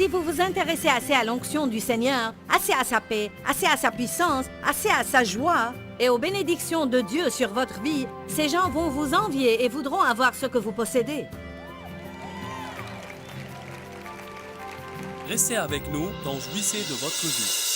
Si vous vous intéressez assez à l'onction du Seigneur, assez à sa paix, assez à sa puissance, assez à sa joie et aux bénédictions de Dieu sur votre vie, ces gens vont vous envier et voudront avoir ce que vous possédez. Restez avec nous dans Jouissez de votre vie.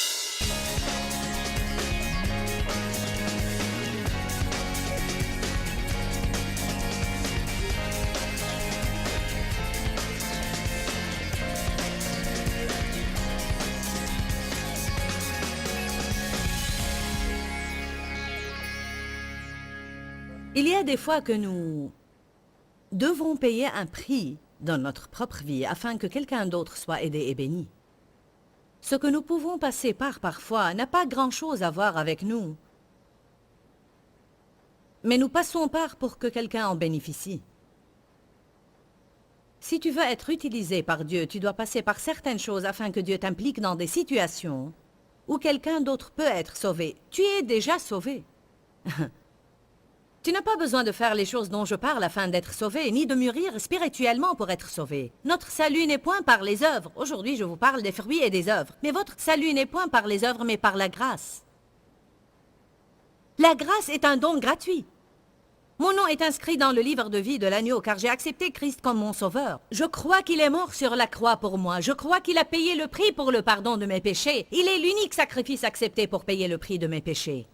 Il y a des fois que nous devons payer un prix dans notre propre vie afin que quelqu'un d'autre soit aidé et béni. Ce que nous pouvons passer par parfois n'a pas grand-chose à voir avec nous. Mais nous passons par pour que quelqu'un en bénéficie. Si tu veux être utilisé par Dieu, tu dois passer par certaines choses afin que Dieu t'implique dans des situations où quelqu'un d'autre peut être sauvé. Tu es déjà sauvé. Tu n'as pas besoin de faire les choses dont je parle afin d'être sauvé, ni de mûrir spirituellement pour être sauvé. Notre salut n'est point par les œuvres. Aujourd'hui, je vous parle des fruits et des œuvres. Mais votre salut n'est point par les œuvres, mais par la grâce. La grâce est un don gratuit. Mon nom est inscrit dans le livre de vie de l'agneau, car j'ai accepté Christ comme mon sauveur. Je crois qu'il est mort sur la croix pour moi. Je crois qu'il a payé le prix pour le pardon de mes péchés. Il est l'unique sacrifice accepté pour payer le prix de mes péchés.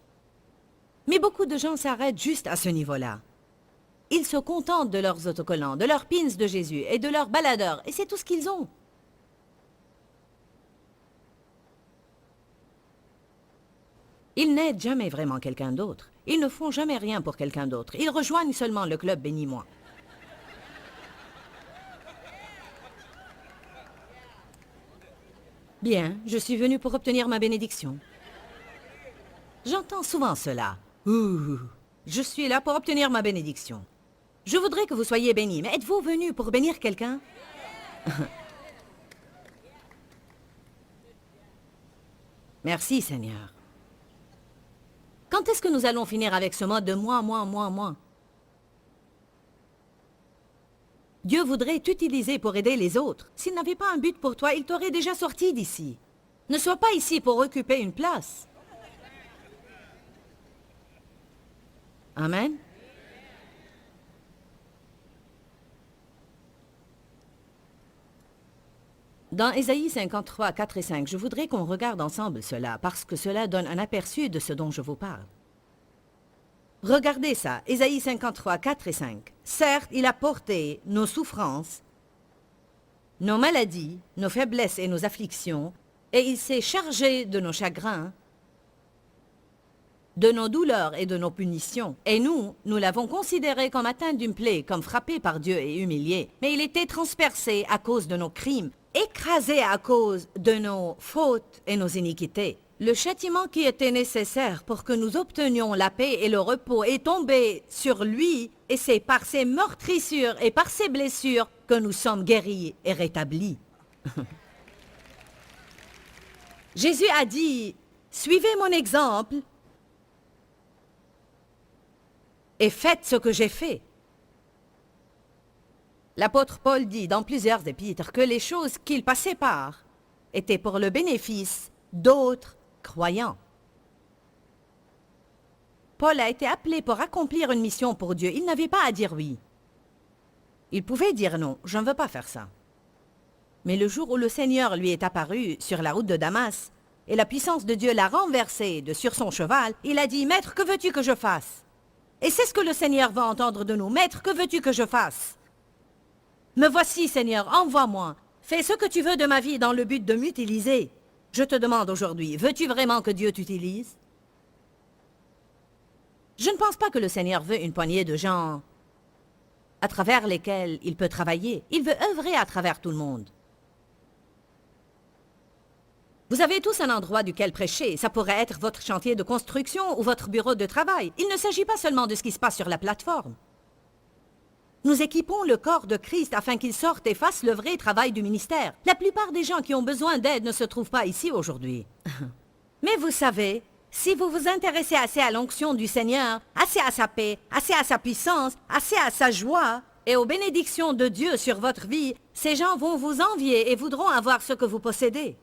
Mais beaucoup de gens s'arrêtent juste à ce niveau-là. Ils se contentent de leurs autocollants, de leurs pins de Jésus et de leurs baladeurs, et c'est tout ce qu'ils ont. Ils n'aident jamais vraiment quelqu'un d'autre. Ils ne font jamais rien pour quelqu'un d'autre. Ils rejoignent seulement le club Bénis-moi. Bien, je suis venu pour obtenir ma bénédiction. J'entends souvent cela. Ouh, je suis là pour obtenir ma bénédiction. Je voudrais que vous soyez bénis, mais êtes-vous venu pour bénir quelqu'un? Merci, Seigneur. Quand est-ce que nous allons finir avec ce mode de moi, moi, moi, moi? Dieu voudrait t'utiliser pour aider les autres. S'il n'avait pas un but pour toi, il t'aurait déjà sorti d'ici. Ne sois pas ici pour occuper une place. Amen. Dans Ésaïe 53, 4 et 5, je voudrais qu'on regarde ensemble cela, parce que cela donne un aperçu de ce dont je vous parle. Regardez ça, Ésaïe 53, 4 et 5. Certes, il a porté nos souffrances, nos maladies, nos faiblesses et nos afflictions, et il s'est chargé de nos chagrins, de nos douleurs et de nos punitions. Et nous l'avons considéré comme atteint d'une plaie, comme frappé par Dieu et humilié. Mais il était transpercé à cause de nos crimes, écrasé à cause de nos fautes et nos iniquités. Le châtiment qui était nécessaire pour que nous obtenions la paix et le repos est tombé sur lui, et c'est par ses meurtrissures et par ses blessures que nous sommes guéris et rétablis. Jésus a dit, « Suivez mon exemple et faites ce que j'ai fait. » L'apôtre Paul dit dans plusieurs épîtres que les choses qu'il passait par étaient pour le bénéfice d'autres croyants. Paul a été appelé pour accomplir une mission pour Dieu. Il n'avait pas à dire oui. Il pouvait dire non, je ne veux pas faire ça. Mais le jour où le Seigneur lui est apparu sur la route de Damas, et la puissance de Dieu l'a renversé de sur son cheval, il a dit, « Maître, que veux-tu que je fasse ?» Et c'est ce que le Seigneur va entendre de nous. « Maître, que veux-tu que je fasse ?» Me voici, Seigneur, envoie-moi. Fais ce que tu veux de ma vie dans le but de m'utiliser. Je te demande aujourd'hui, veux-tu vraiment que Dieu t'utilise? Je ne pense pas que le Seigneur veut une poignée de gens à travers lesquels il peut travailler. Il veut œuvrer à travers tout le monde. Vous avez tous un endroit duquel prêcher. Ça pourrait être votre chantier de construction ou votre bureau de travail. Il ne s'agit pas seulement de ce qui se passe sur la plateforme. Nous équipons le corps de Christ afin qu'il sorte et fasse le vrai travail du ministère. La plupart des gens qui ont besoin d'aide ne se trouvent pas ici aujourd'hui. Mais vous savez, si vous vous intéressez assez à l'onction du Seigneur, assez à sa paix, assez à sa puissance, assez à sa joie et aux bénédictions de Dieu sur votre vie, ces gens vont vous envier et voudront avoir ce que vous possédez.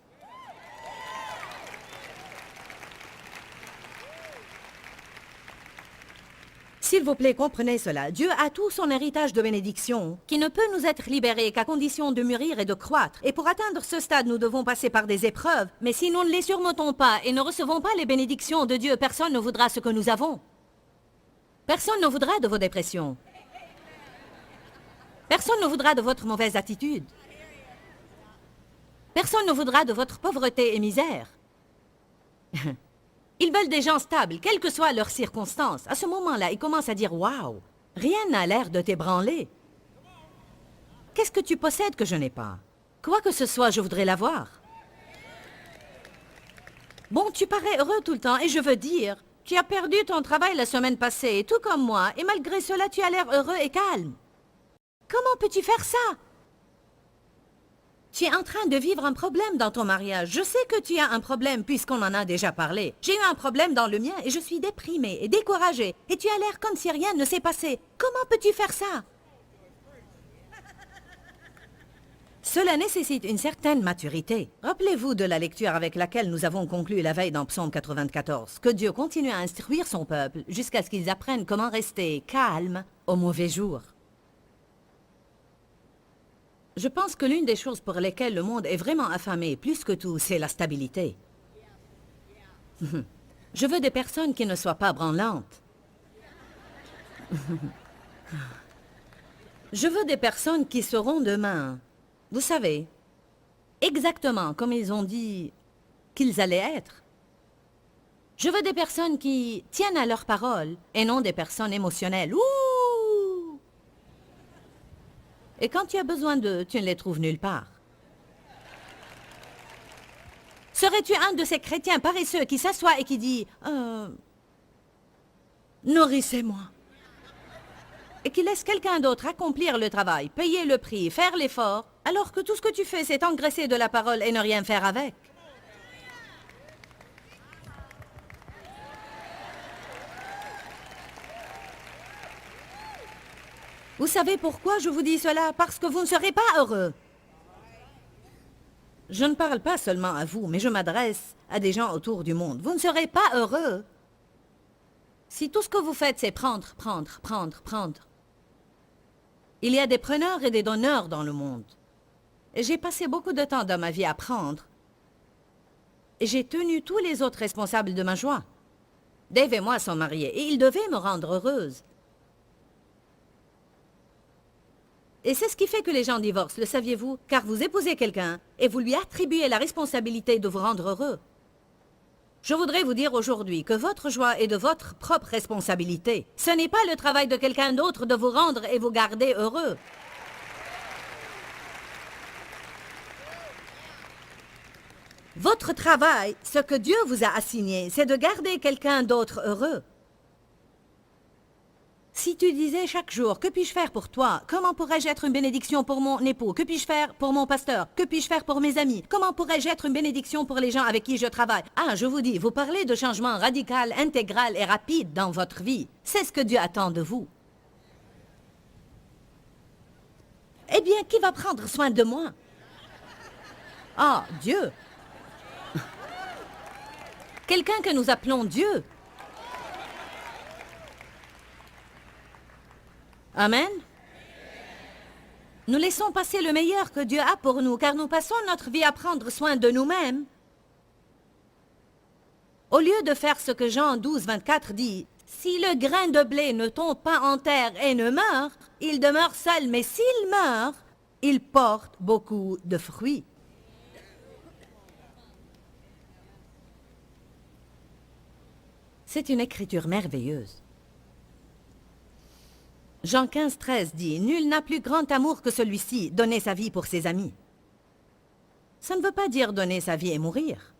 S'il vous plaît, comprenez cela. Dieu a tout son héritage de bénédiction qui ne peut nous être libéré qu'à condition de mûrir et de croître. Et pour atteindre ce stade, nous devons passer par des épreuves. Mais si nous ne les surmontons pas et ne recevons pas les bénédictions de Dieu, personne ne voudra ce que nous avons. Personne ne voudra de vos dépressions. Personne ne voudra de votre mauvaise attitude. Personne ne voudra de votre pauvreté et misère. Ils veulent des gens stables, quelles que soient leurs circonstances. À ce moment-là, ils commencent à dire « Waouh, rien n'a l'air de t'ébranler. Qu'est-ce que tu possèdes que je n'ai pas? Quoi que ce soit, je voudrais l'avoir. Bon, tu parais heureux tout le temps, et je veux dire, tu as perdu ton travail la semaine passée, tout comme moi, et malgré cela, tu as l'air heureux et calme. Comment peux-tu faire ça? Tu es en train de vivre un problème dans ton mariage. Je sais que tu as un problème puisqu'on en a déjà parlé. J'ai eu un problème dans le mien et je suis déprimée et découragée. Et tu as l'air comme si rien ne s'est passé. Comment peux-tu faire ça? Cela nécessite une certaine maturité. Rappelez-vous de la lecture avec laquelle nous avons conclu la veille dans Psaume 94, que Dieu continue à instruire son peuple jusqu'à ce qu'ils apprennent comment rester calmes au mauvais jour. Je pense que l'une des choses pour lesquelles le monde est vraiment affamé, plus que tout, c'est la stabilité. Je veux des personnes qui ne soient pas branlantes. Je veux des personnes qui seront demain, vous savez, exactement comme ils ont dit qu'ils allaient être. Je veux des personnes qui tiennent à leurs paroles et non des personnes émotionnelles. Ouh! Et quand tu as besoin d'eux, tu ne les trouves nulle part. Serais-tu un de ces chrétiens paresseux qui s'assoit et qui dit « Nourrissez-moi » et qui laisse quelqu'un d'autre accomplir le travail, payer le prix, faire l'effort, alors que tout ce que tu fais, c'est engraisser de la parole et ne rien faire avec? Vous savez pourquoi je vous dis cela? Parce que vous ne serez pas heureux. Je ne parle pas seulement à vous, mais je m'adresse à des gens autour du monde. Vous ne serez pas heureux si tout ce que vous faites, c'est prendre, prendre, prendre, prendre. Il y a des preneurs et des donneurs dans le monde. Et j'ai passé beaucoup de temps dans ma vie à prendre. Et j'ai tenu tous les autres responsables de ma joie. Dave et moi sommes mariés, et ils devaient me rendre heureuse. Et c'est ce qui fait que les gens divorcent, le saviez-vous? Car vous épousez quelqu'un et vous lui attribuez la responsabilité de vous rendre heureux. Je voudrais vous dire aujourd'hui que votre joie est de votre propre responsabilité. Ce n'est pas le travail de quelqu'un d'autre de vous rendre et vous garder heureux. Votre travail, ce que Dieu vous a assigné, c'est de garder quelqu'un d'autre heureux. Si tu disais chaque jour, que puis-je faire pour toi? Comment pourrais-je être une bénédiction pour mon époux? Que puis-je faire pour mon pasteur? Que puis-je faire pour mes amis? Comment pourrais-je être une bénédiction pour les gens avec qui je travaille? Ah, je vous dis, vous parlez de changement radical, intégral et rapide dans votre vie. C'est ce que Dieu attend de vous. Eh bien, qui va prendre soin de moi? Ah, Dieu! Quelqu'un que nous appelons Dieu. Amen. Nous laissons passer le meilleur que Dieu a pour nous, car nous passons notre vie à prendre soin de nous-mêmes. Au lieu de faire ce que Jean 12, 24 dit, « Si le grain de blé ne tombe pas en terre et ne meurt, il demeure seul, mais s'il meurt, il porte beaucoup de fruits. » C'est une écriture merveilleuse. Jean 15, 13 dit « Nul n'a plus grand amour que celui-ci, donner sa vie pour ses amis. » Ça ne veut pas dire donner sa vie et mourir.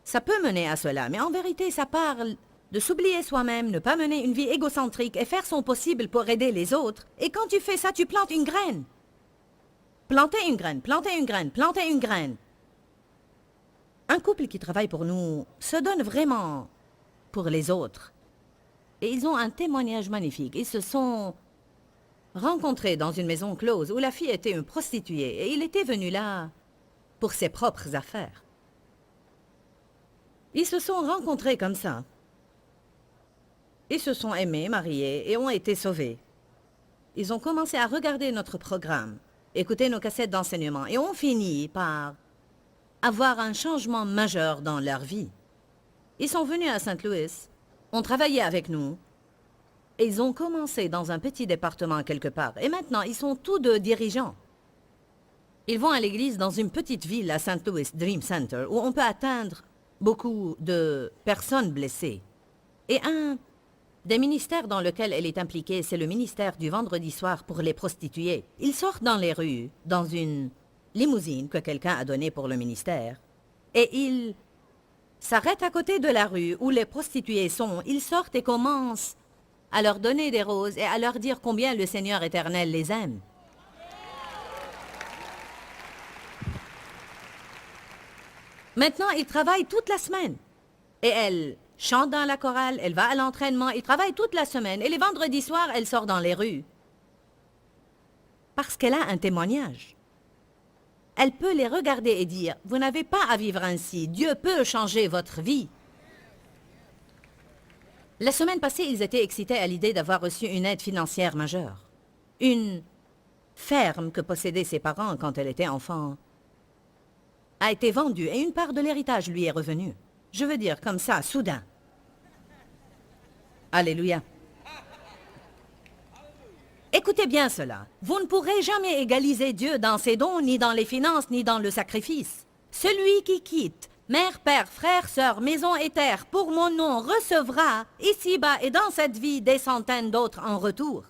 Ça peut mener à cela, mais en vérité, ça parle de s'oublier soi-même, ne pas mener une vie égocentrique et faire son possible pour aider les autres. Et quand tu fais ça, tu plantes une graine. Planter une graine, planter une graine, planter une graine. Un couple qui travaille pour nous se donne vraiment pour les autres. Et ils ont un témoignage magnifique. Ils se sont rencontré dans une maison close où la fille était une prostituée et il était venu là pour ses propres affaires. Ils se sont rencontrés comme ça. Ils se sont aimés, mariés et ont été sauvés. Ils ont commencé à regarder notre programme, écouter nos cassettes d'enseignement et ont fini par avoir un changement majeur dans leur vie. Ils sont venus à St. Louis, ont travaillé avec nous, et ils ont commencé dans un petit département quelque part. Et maintenant, ils sont tous deux dirigeants. Ils vont à l'église dans une petite ville à St. Louis, Dream Center, où on peut atteindre beaucoup de personnes blessées. Et un des ministères dans lequel elle est impliquée, c'est le ministère du vendredi soir pour les prostituées. Ils sortent dans les rues, dans une limousine que quelqu'un a donnée pour le ministère, et ils s'arrêtent à côté de la rue où les prostituées sont. Ils sortent et commencent à leur donner des roses et à leur dire combien le Seigneur éternel les aime. Maintenant, ils travaillent toute la semaine. Et elle chante dans la chorale, elle va à l'entraînement, ils travaillent toute la semaine. Et les vendredis soirs, elle sort dans les rues. Parce qu'elle a un témoignage. Elle peut les regarder et dire, vous n'avez pas à vivre ainsi, Dieu peut changer votre vie. La semaine passée, ils étaient excités à l'idée d'avoir reçu une aide financière majeure. Une ferme que possédaient ses parents quand elle était enfant a été vendue et une part de l'héritage lui est revenue. Je veux dire, comme ça, soudain. Alléluia. Écoutez bien cela. Vous ne pourrez jamais égaliser Dieu dans ses dons, ni dans les finances, ni dans le sacrifice. Celui qui quitte mère, père, frère, sœur, maison et terre pour mon nom recevra, ici-bas et dans cette vie, des centaines d'autres en retour.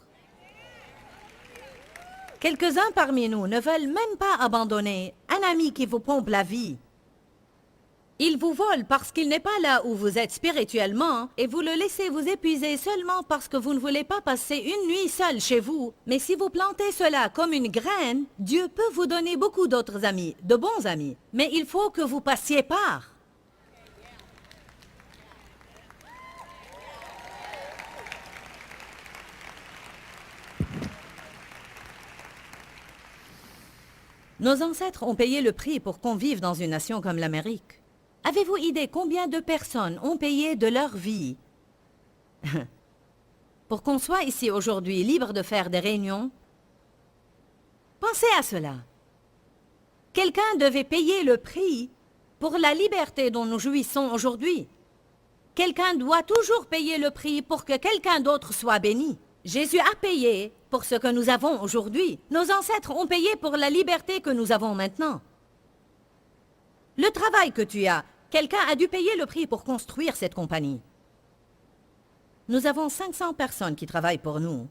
Quelques-uns parmi nous ne veulent même pas abandonner un ami qui vous pompe la vie. Il vous vole parce qu'il n'est pas là où vous êtes spirituellement et vous le laissez vous épuiser seulement parce que vous ne voulez pas passer une nuit seul chez vous. Mais si vous plantez cela comme une graine, Dieu peut vous donner beaucoup d'autres amis, de bons amis. Mais il faut que vous passiez par. Nos ancêtres ont payé le prix pour qu'on vive dans une nation comme l'Amérique. Avez-vous idée combien de personnes ont payé de leur vie pour qu'on soit ici aujourd'hui libre de faire des réunions? Pensez à cela. Quelqu'un devait payer le prix pour la liberté dont nous jouissons aujourd'hui. Quelqu'un doit toujours payer le prix pour que quelqu'un d'autre soit béni. Jésus a payé pour ce que nous avons aujourd'hui. Nos ancêtres ont payé pour la liberté que nous avons maintenant. Le travail que tu as, quelqu'un a dû payer le prix pour construire cette compagnie. Nous avons 500 personnes qui travaillent pour nous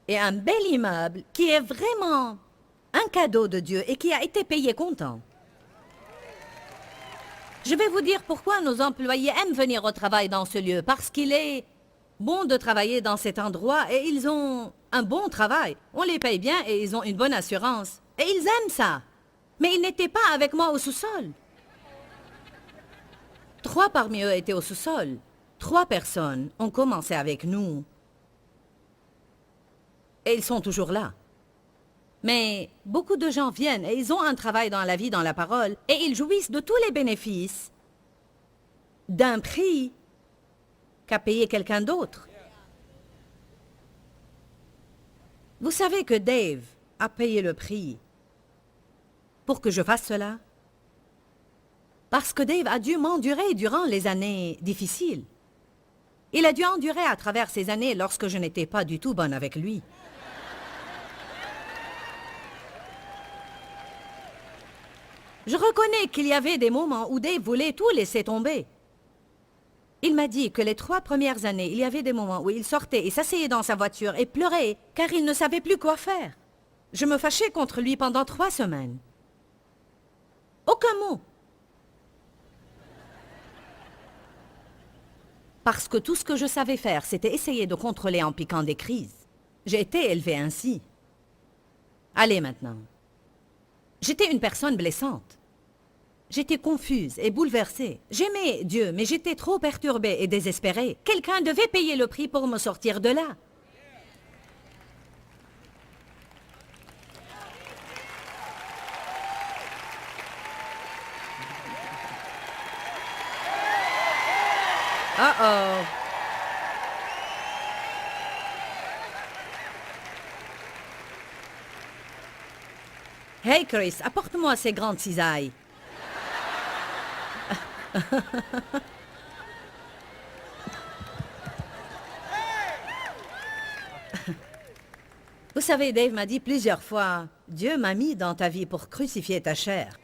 et un bel immeuble qui est vraiment un cadeau de Dieu et qui a été payé comptant. Je vais vous dire pourquoi nos employés aiment venir au travail dans ce lieu, parce qu'il est bon de travailler dans cet endroit et ils ont un bon travail. On les paye bien et ils ont une bonne assurance. Et ils aiment ça. Mais ils n'étaient pas avec moi au sous-sol. 3 parmi eux étaient au sous-sol. 3 personnes ont commencé avec nous. Et ils sont toujours là. Mais beaucoup de gens viennent et ils ont un travail dans la vie, dans la parole, et ils jouissent de tous les bénéfices d'un prix qu'a payé quelqu'un d'autre. Vous savez que Dave a payé le prix pour que je fasse cela? Parce que Dave a dû m'endurer durant les années difficiles. Il a dû endurer à travers ces années lorsque je n'étais pas du tout bonne avec lui. Je reconnais qu'il y avait des moments où Dave voulait tout laisser tomber. Il m'a dit que les 3 premières années, il y avait des moments où il sortait et s'asseyait dans sa voiture et pleurait car il ne savait plus quoi faire. Je me fâchais contre lui pendant 3 semaines. Aucun mot. Parce que tout ce que je savais faire, c'était essayer de contrôler en piquant des crises. J'ai été élevée ainsi. Allez maintenant. J'étais une personne blessante. J'étais confuse et bouleversée. J'aimais Dieu, mais j'étais trop perturbée et désespérée. Quelqu'un devait payer le prix pour me sortir de là. Oh. Hey Chris, apporte-moi ces grandes cisailles. Vous savez, Dave m'a dit plusieurs fois, Dieu m'a mis dans ta vie pour crucifier ta chair.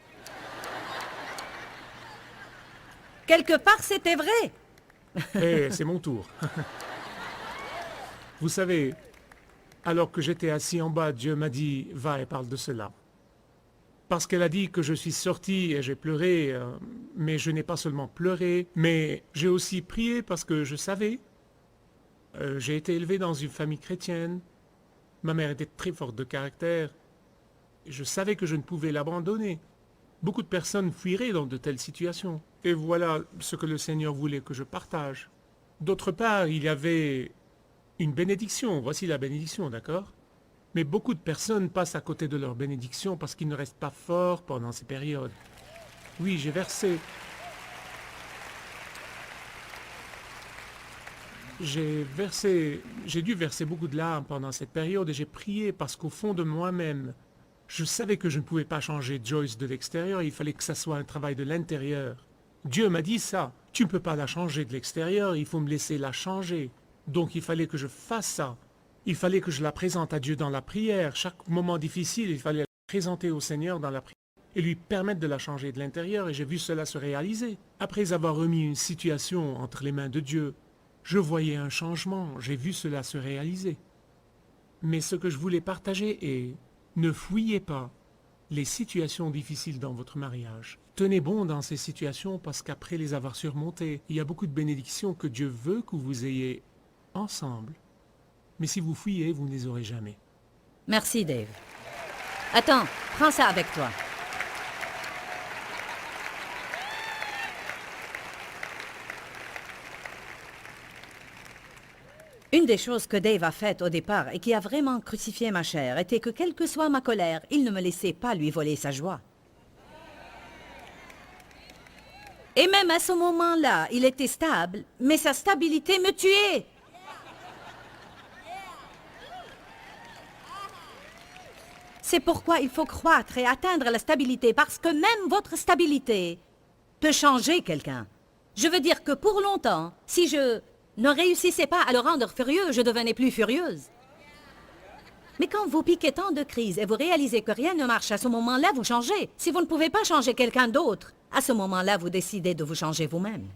Quelque part, c'était vrai. Eh, c'est mon tour. Vous savez, alors que j'étais assis en bas, Dieu m'a dit, va et parle de cela. Parce qu'elle a dit que je suis sorti et j'ai pleuré, mais je n'ai pas seulement pleuré, mais j'ai aussi prié parce que je savais. J'ai été élevé dans une famille chrétienne. Ma mère était très forte de caractère. Et je savais que je ne pouvais l'abandonner. Beaucoup de personnes fuiraient dans de telles situations. Et voilà ce que le Seigneur voulait que je partage. D'autre part, il y avait une bénédiction. Voici la bénédiction, d'accord? Mais beaucoup de personnes passent à côté de leur bénédiction parce qu'ils ne restent pas forts pendant ces périodes. Oui, j'ai versé. J'ai dû verser beaucoup de larmes pendant cette période et j'ai prié parce qu'au fond de moi-même, je savais que je ne pouvais pas changer Joyce de l'extérieur, il fallait que ça soit un travail de l'intérieur. Dieu m'a dit ça, tu ne peux pas la changer de l'extérieur, il faut me laisser la changer. Donc il fallait que je fasse ça. Il fallait que je la présente à Dieu dans la prière. Chaque moment difficile, il fallait la présenter au Seigneur dans la prière et lui permettre de la changer de l'intérieur et j'ai vu cela se réaliser. Après avoir remis une situation entre les mains de Dieu, je voyais un changement, j'ai vu cela se réaliser. Mais ce que je voulais partager est, ne fouillez pas les situations difficiles dans votre mariage. Tenez bon dans ces situations parce qu'après les avoir surmontées, il y a beaucoup de bénédictions que Dieu veut que vous ayez ensemble. Mais si vous fouillez, vous ne les aurez jamais. Merci, Dave. Attends, prends ça avec toi. Une des choses que Dave a faites au départ et qui a vraiment crucifié ma chair était que quelle que soit ma colère, il ne me laissait pas lui voler sa joie. Et même à ce moment-là, il était stable, mais sa stabilité me tuait. C'est pourquoi il faut croître et atteindre la stabilité, parce que même votre stabilité peut changer quelqu'un. Je veux dire que pour longtemps, si je ne réussissais pas à le rendre furieux, je devenais plus furieuse. Mais quand vous piquez tant de crises et vous réalisez que rien ne marche, à ce moment-là, vous changez. Si vous ne pouvez pas changer quelqu'un d'autre, à ce moment-là, vous décidez de vous changer vous-même.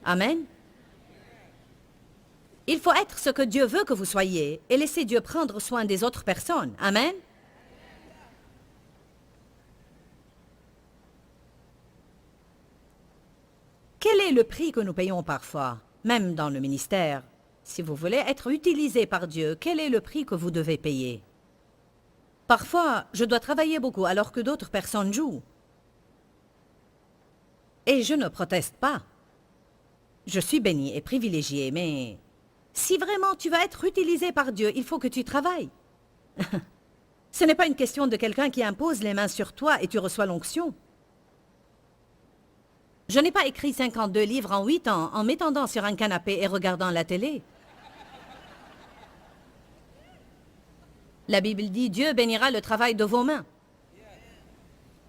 Amen. Il faut être ce que Dieu veut que vous soyez et laisser Dieu prendre soin des autres personnes. Amen. Quel est le prix que nous payons parfois, même dans le ministère? Si vous voulez être utilisé par Dieu, quel est le prix que vous devez payer? Parfois, je dois travailler beaucoup alors que d'autres personnes jouent. Et je ne proteste pas. Je suis bénie et privilégiée, mais si vraiment tu vas être utilisé par Dieu, il faut que tu travailles. Ce n'est pas une question de quelqu'un qui impose les mains sur toi et tu reçois l'onction. Je n'ai pas écrit 52 livres en 8 ans en m'étendant sur un canapé et regardant la télé. La Bible dit « Dieu bénira le travail de vos mains ».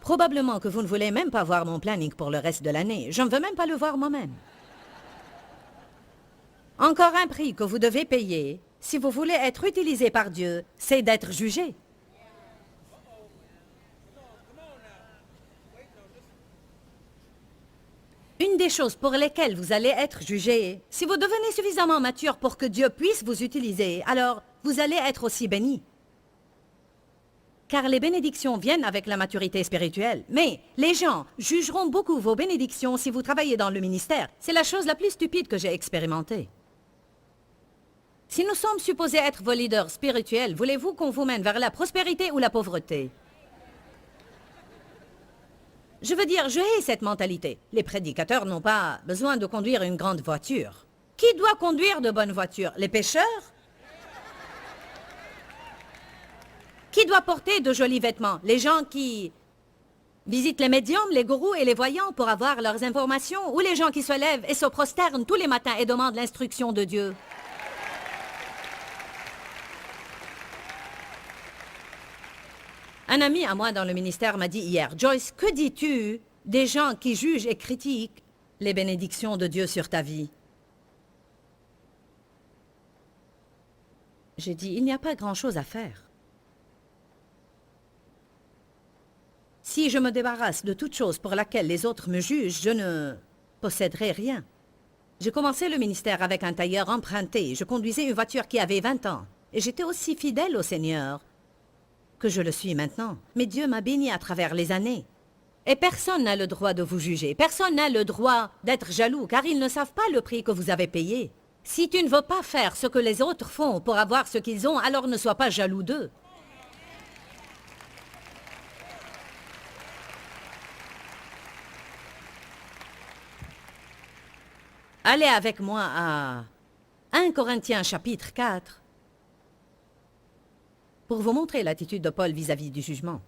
Probablement que vous ne voulez même pas voir mon planning pour le reste de l'année. Je ne veux même pas le voir moi-même. Encore un prix que vous devez payer, si vous voulez être utilisé par Dieu, c'est d'être jugé. Une des choses pour lesquelles vous allez être jugé, si vous devenez suffisamment mature pour que Dieu puisse vous utiliser, alors vous allez être aussi béni. Car les bénédictions viennent avec la maturité spirituelle. Mais les gens jugeront beaucoup vos bénédictions si vous travaillez dans le ministère. C'est la chose la plus stupide que j'ai expérimentée. Si nous sommes supposés être vos leaders spirituels, voulez-vous qu'on vous mène vers la prospérité ou la pauvreté? Je veux dire, je hais cette mentalité. Les prédicateurs n'ont pas besoin de conduire une grande voiture. Qui doit conduire de bonnes voitures? Les pêcheurs? Qui doit porter de jolis vêtements? Les gens qui Visite les médiums, les gourous et les voyants pour avoir leurs informations, ou les gens qui se lèvent et se prosternent tous les matins et demandent l'instruction de Dieu. Un ami à moi dans le ministère m'a dit hier, « Joyce, que dis-tu des gens qui jugent et critiquent les bénédictions de Dieu sur ta vie? » J'ai dit, « Il n'y a pas grand-chose à faire. Si je me débarrasse de toute chose pour laquelle les autres me jugent, je ne posséderai rien. » J'ai commencé le ministère avec un tailleur emprunté. Je conduisais une voiture qui avait 20 ans. Et j'étais aussi fidèle au Seigneur que je le suis maintenant. Mais Dieu m'a béni à travers les années. Et personne n'a le droit de vous juger. Personne n'a le droit d'être jaloux, car ils ne savent pas le prix que vous avez payé. Si tu ne veux pas faire ce que les autres font pour avoir ce qu'ils ont, alors ne sois pas jaloux d'eux. Allez avec moi à 1 Corinthiens chapitre 4 pour vous montrer l'attitude de Paul vis-à-vis du jugement.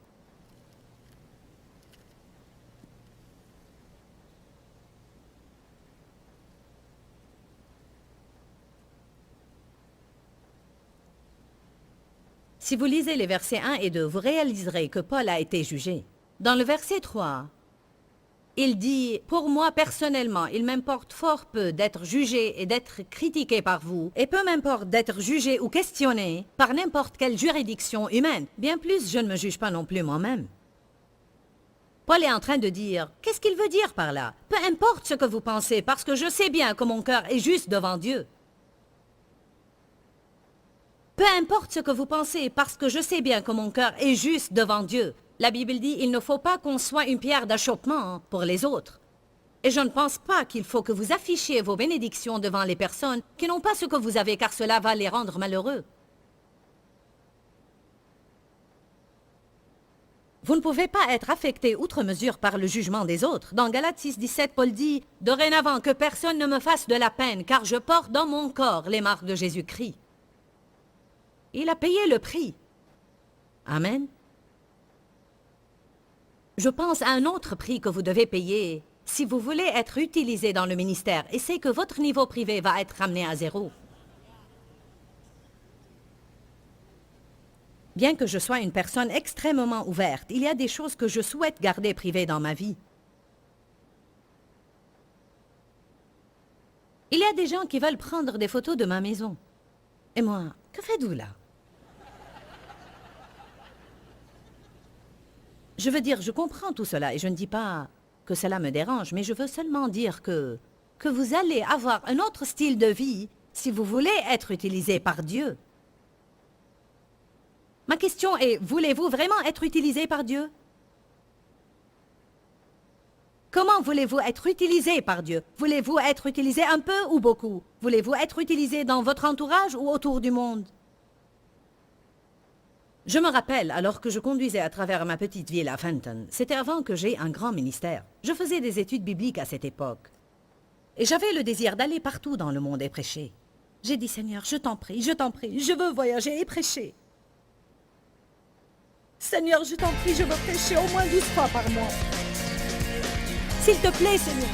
Si vous lisez les versets 1 et 2, vous réaliserez que Paul a été jugé. Dans le verset 3, il dit, « Pour moi, personnellement, il m'importe fort peu d'être jugé et d'être critiqué par vous, et peu m'importe d'être jugé ou questionné par n'importe quelle juridiction humaine. Bien plus, je ne me juge pas non plus moi-même. » Paul est en train de dire, qu'est-ce qu'il veut dire par là? Peu importe ce que vous pensez, parce que je sais bien que mon cœur est juste devant Dieu. Peu importe ce que vous pensez, parce que je sais bien que mon cœur est juste devant Dieu. La Bible dit, il ne faut pas qu'on soit une pierre d'achoppement pour les autres. Et je ne pense pas qu'il faut que vous affichiez vos bénédictions devant les personnes qui n'ont pas ce que vous avez, car cela va les rendre malheureux. Vous ne pouvez pas être affecté outre mesure par le jugement des autres. Dans Galates 6, 17, Paul dit, « Dorénavant que personne ne me fasse de la peine, car je porte dans mon corps les marques de Jésus-Christ. » Il a payé le prix. Amen. Je pense à un autre prix que vous devez payer si vous voulez être utilisé dans le ministère, et c'est que votre niveau privé va être ramené à 0. Bien que je sois une personne extrêmement ouverte, il y a des choses que je souhaite garder privées dans ma vie. Il y a des gens qui veulent prendre des photos de ma maison. Et moi, que faites-vous là? Je veux dire, je comprends tout cela et je ne dis pas que cela me dérange, mais je veux seulement dire que vous allez avoir un autre style de vie si vous voulez être utilisé par Dieu. Ma question est, voulez-vous vraiment être utilisé par Dieu? Comment voulez-vous être utilisé par Dieu? Voulez-vous être utilisé un peu ou beaucoup? Voulez-vous être utilisé dans votre entourage ou autour du monde? Je me rappelle, alors que je conduisais à travers ma petite ville à Fenton, c'était avant que j'aie un grand ministère. Je faisais des études bibliques à cette époque. Et j'avais le désir d'aller partout dans le monde et prêcher. J'ai dit, Seigneur, je t'en prie, je veux voyager et prêcher. Seigneur, je t'en prie, je veux prêcher au moins 12 fois par mois. S'il te plaît, Seigneur.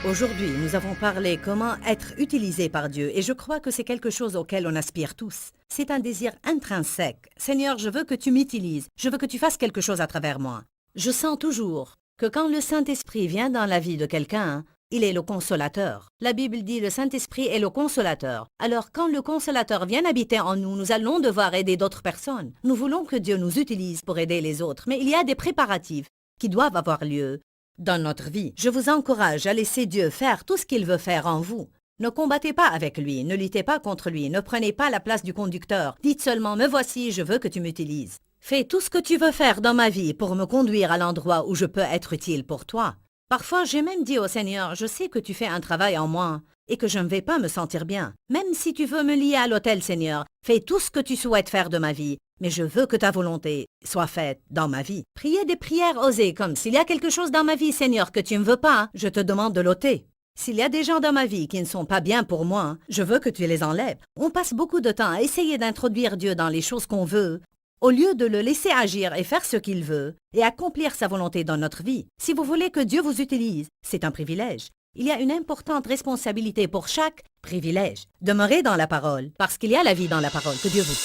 Aujourd'hui, nous avons parlé comment être utilisé par Dieu et je crois que c'est quelque chose auquel on aspire tous. C'est un désir intrinsèque. Seigneur, je veux que tu m'utilises. Je veux que tu fasses quelque chose à travers moi. Je sens toujours que quand le Saint-Esprit vient dans la vie de quelqu'un, il est le consolateur. La Bible dit le Saint-Esprit est le consolateur. Alors quand le consolateur vient habiter en nous, nous allons devoir aider d'autres personnes. Nous voulons que Dieu nous utilise pour aider les autres, mais il y a des préparatifs qui doivent avoir lieu dans notre vie. Je vous encourage à laisser Dieu faire tout ce qu'il veut faire en vous. Ne combattez pas avec lui, ne luttez pas contre lui, ne prenez pas la place du conducteur. Dites seulement, me voici, je veux que tu m'utilises. Fais tout ce que tu veux faire dans ma vie pour me conduire à l'endroit où je peux être utile pour toi. Parfois, j'ai même dit au Seigneur, je sais que tu fais un travail en moi et que je ne vais pas me sentir bien. Même si tu veux me lier à l'autel, Seigneur, fais tout ce que tu souhaites faire de ma vie. Mais je veux que ta volonté soit faite dans ma vie. Priez des prières osées, comme s'il y a quelque chose dans ma vie, Seigneur, que tu ne veux pas, je te demande de l'ôter. S'il y a des gens dans ma vie qui ne sont pas bien pour moi, je veux que tu les enlèves. On passe beaucoup de temps à essayer d'introduire Dieu dans les choses qu'on veut, au lieu de le laisser agir et faire ce qu'il veut et accomplir sa volonté dans notre vie. Si vous voulez que Dieu vous utilise, c'est un privilège. Il y a une importante responsabilité pour chaque privilège. Demeurez dans la parole, parce qu'il y a la vie dans la parole. Que Dieu vous...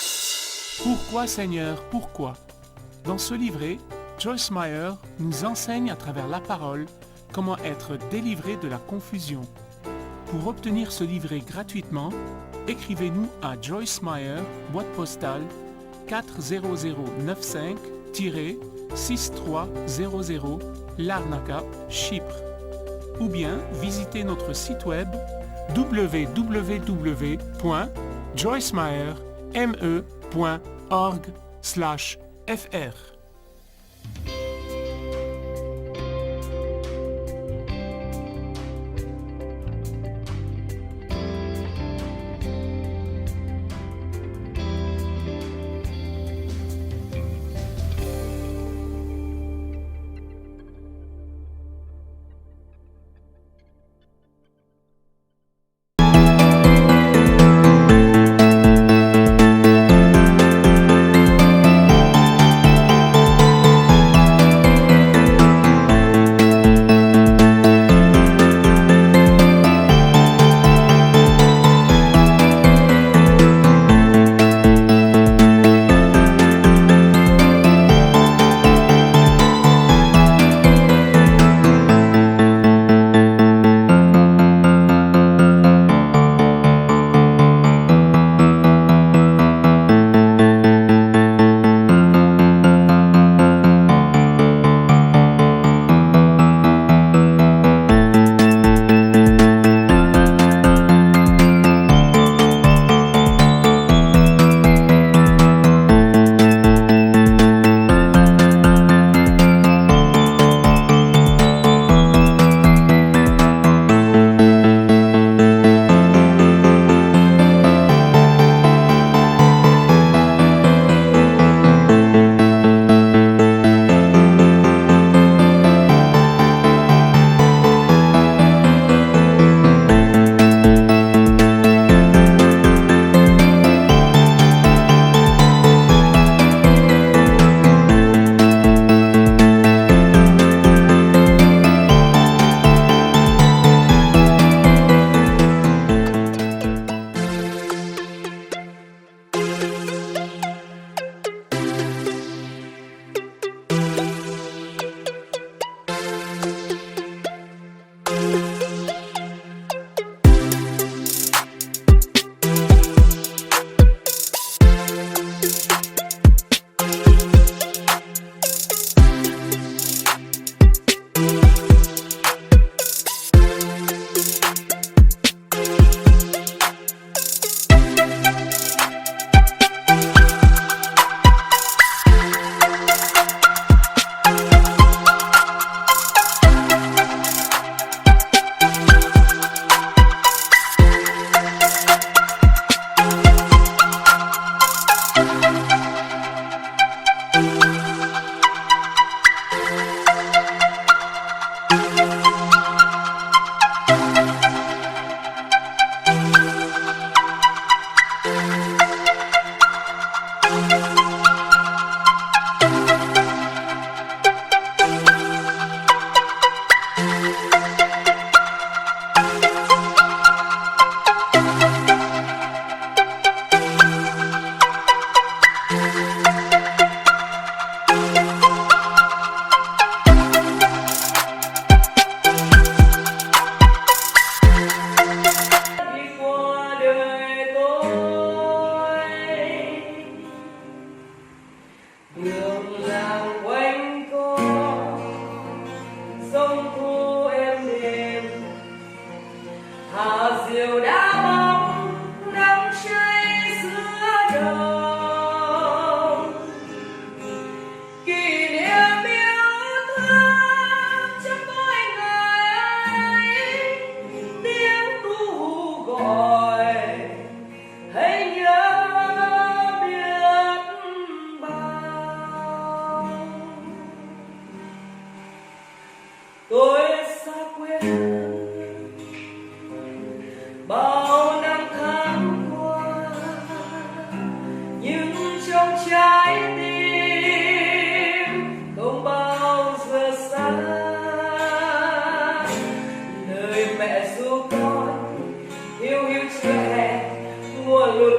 Pourquoi Seigneur, pourquoi? Dans ce livret, Joyce Meyer nous enseigne à travers la parole comment être délivré de la confusion. Pour obtenir ce livret gratuitement, écrivez-nous à Joyce Meyer, boîte postale 40095-6300 Larnaca, Chypre. Ou bien visitez notre site web www.joycemeyer.org/fr.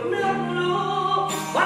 merlot, va